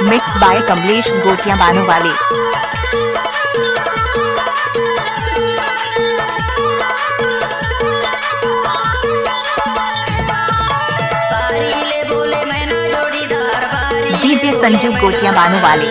Mix by Kamlesh गोटिया बानू वाले। DJ Sanju गोटिया बानू वाले।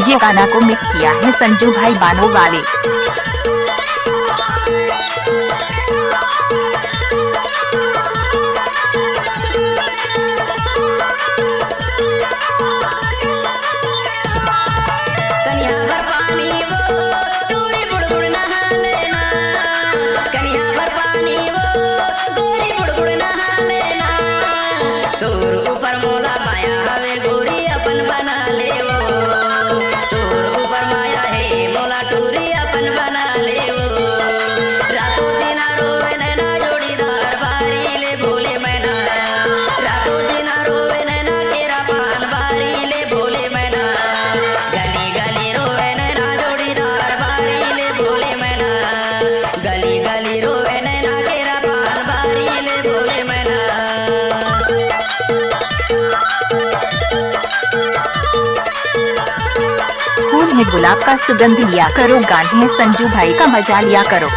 ये गाना को मिक्स किया है संजू भाई बानू वाले। फूल है गुलाब का सुगंध लिया करो, गाने है संजू भाई का मजा लिया करो।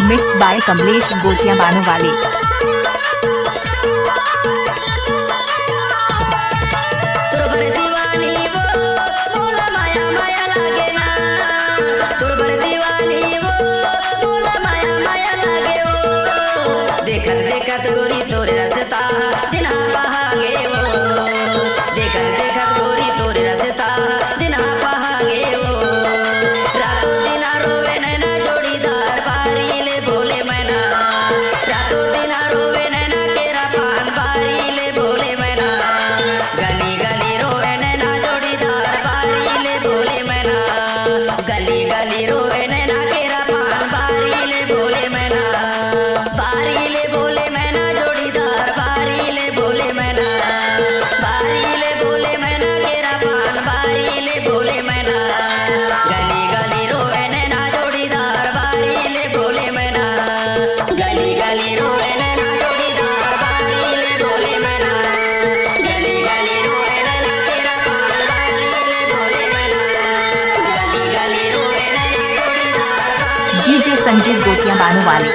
मिक्स बाय कमलेश गोटिया बानू वाले। देखत देखत गोरी तोरे रसता दिना बहागे वो, देखत देखत गोरी तोरे रसता दिना बहागे वो। रातों दिना रोवे नैना जोड़ीदार बारी ले बोले मैना, रातों दिना रोवे नैना केरा पान बारी ले बोले मैना। गली गली रोवे नैना जोड़ीदार बारी ले बोले मैना, गली गली रोवे नैना केरा पान बारी ले बोले मैना। बारी ले बोले मैना जोड़ीदार बारी ले बोले मैना, बारी ले बोले मैना केरा पान बारी ले बोले मैना। गली गली रोवे नैना जोड़ीदार बारी ले बोले मैना, गली गली रोवे नैना जोड़ीदार बारी ले बोले मैना। गली गली रोवे नैना केरा पान बारी ले बोले मैना, गली गली रोवे नैना जोड़ीदार। डीजे संजू गोटिया बानू वाले।